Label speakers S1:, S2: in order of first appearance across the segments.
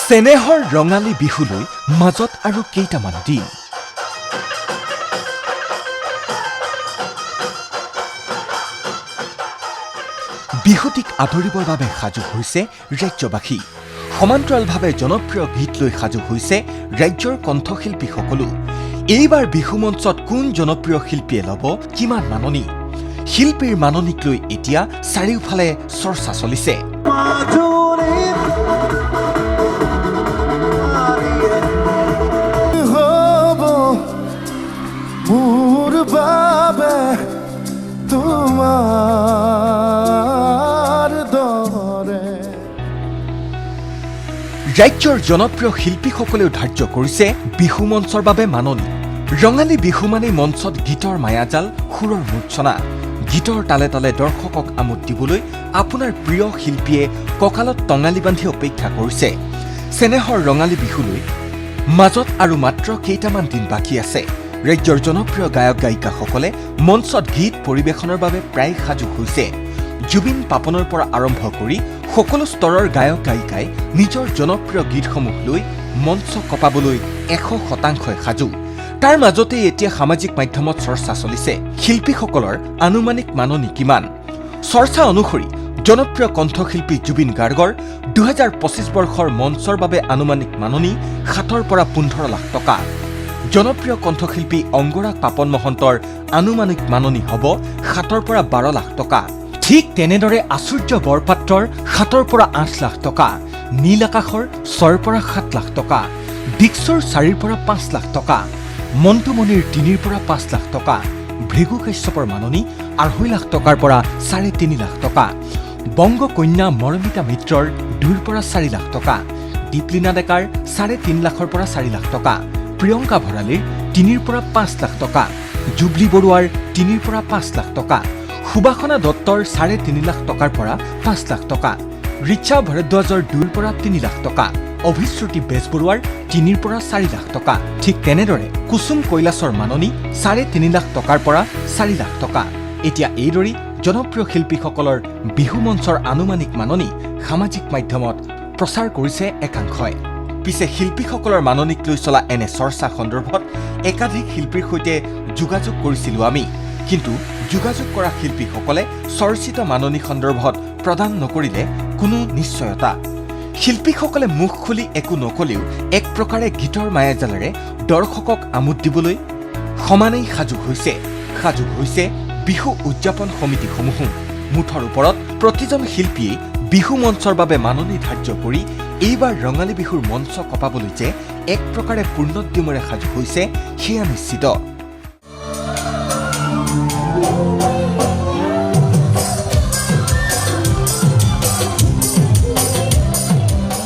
S1: চেনেহৰ ৰঙালী বিহুলৈ মাজত আৰু কেইটামান দিন। বিহুটিক আদৰিবৰ বাবে সাজু হৈছে ৰাজ্যবাসী। সমান্তৰালভাৱে জনপ্ৰিয় গীত লৈ সাজু হৈছে ৰাজ্যৰ কণ্ঠশিল্পীসকলো। এইবাৰ বিহু মঞ্চত কোন জনপ্ৰিয় শিল্পীয়ে ল'ব কিমান মাননি? শিল্পীৰ মাননিক লৈ এতিয়া চাৰিওফালে চৰ্চা চলিছে। ৰাজ্যৰ জনপ্ৰিয় শিল্পীসকলেও ধাৰ্য কৰিছে বিহু মঞ্চৰ বাবে মাননি। ৰঙালী বিহু মানেই মঞ্চত গীতৰ মায়াজাল, সুৰৰ মূৰ্ছনা। গীতৰ তালে তালে দৰ্শকক আমোদ দিবলৈ আপোনাৰ প্ৰিয় শিল্পীয়ে কঁকালত টঙালি বান্ধি অপেক্ষা কৰিছে। চেনেহৰ ৰঙালী বিহুলৈ মাজত আৰু মাত্ৰ কেইটামান দিন বাকী আছে। ৰাজ্যৰ জনপ্ৰিয় গায়ক গায়িকাসকলে মঞ্চত গীত পৰিৱেশনৰ বাবে প্ৰায় সাজু হৈছে। জুবিন পাপনৰ পৰা আৰম্ভ কৰি সকলো স্তৰৰ গায়ক গায়িকাই নিজৰ জনপ্ৰিয় গীতসমূহ লৈ মঞ্চ কঁপাবলৈ 100% সাজু। তাৰ মাজতেই এতিয়া সামাজিক মাধ্যমত চৰ্চা চলিছে শিল্পীসকলৰ আনুমানিক মাননি কিমান। চৰ্চা অনুসৰি জনপ্ৰিয় কণ্ঠশিল্পী জুবিন গাৰ্গৰ 2025 বৰ্ষৰ মঞ্চৰ বাবে আনুমানিক মাননি 7 পৰা 15 লাখ টকা। জনপ্ৰিয় কণ্ঠশিল্পী অংগৰাগ পাপন মহন্তৰ আনুমানিক মাননি হ'ব 7 পৰা 12 লাখ টকা। ঠিক তেনেদৰে আচুৰ্য বৰপাত্ৰৰ 7 পৰা 8 লাখ টকা, নীল আকাশৰ 6 পৰা 7 লাখ টকা, দীক্ষৰ 4 পৰা 5 লাখ টকা, মণ্টুমণিৰ 3 পৰা 5 লাখ টকা, ভৃগু কাশ্যপৰ মাননি 2.5 লাখ টকাৰ পৰা 3.5 লাখ টকা, বংগ কন্যা মৰমিতা মিত্ৰৰ 2 পৰা 4 লাখ টকা, দীপলিনা ডেকাৰ 3.5 লাখৰ পৰা 4 লাখ টকা, প্ৰিয়ংকা ভৰালীৰ 3 পৰা 5 লাখ টকা, জুবলি বৰুৱাৰ 3 পৰা 5 লাখ টকা, সুবাসনা দত্তৰ 3.5 লাখ টকাৰ পৰা 5 লাখ টকা, ৰিচা ভৰদ্বাজৰ 2 পৰা 3 লাখ টকা, অভিশ্ৰুতি বেজবৰুৱাৰ 3 পৰা 4 লাখ টকা। ঠিক তেনেদৰে কুসুম কৈলাশৰ মাননি 3.5 লাখ টকাৰ পৰা 4 লাখ টকা। এতিয়া এইদৰেই জনপ্ৰিয় শিল্পীসকলৰ বিহু মঞ্চৰ আনুমানিক মাননি সামাজিক মাধ্যমত প্ৰচাৰ কৰিছে একাংশই। পিছে শিল্পীসকলৰ মাননিক লৈ চলা এনে চৰ্চা সন্দৰ্ভত একাধিক শিল্পীৰ সৈতে যোগাযোগ কৰিছিলোঁ আমি। কিন্তু যোগাযোগ কৰা শিল্পীসকলে চৰ্চিত মাননি সন্দৰ্ভত প্ৰদান নকৰিলে কোনো নিশ্চয়তা। শিল্পীসকলে মুখ খুলি একো নকলেও এক প্ৰকাৰে গীতৰ মায়াজালেৰে দৰ্শকক আমোদ দিবলৈ সমানেই সাজু হৈছে বিহু উদযাপন সমিতিসমূহো। মুঠৰ ওপৰত প্ৰতিজন শিল্পীয়ে বিহু মঞ্চৰ বাবে মাননি ধাৰ্য কৰি এইবাৰ ৰঙালী বিহুৰ মঞ্চ কঁপাবলৈ যে এক প্ৰকাৰে পূৰ্ণোদ্যমেৰে সাজু হৈছে সেয়া নিশ্চিত।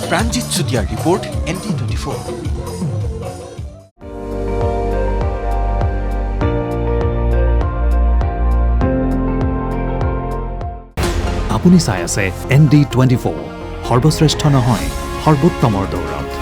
S1: প্ৰাঞ্জিত চুতীয়াৰ ৰিপৰ্ট, ND24।
S2: আপুনি চাই আছে ND24, সৰ্বশ্ৰেষ্ঠ নহয় সৰ্বোত্তমৰ দৌৰত।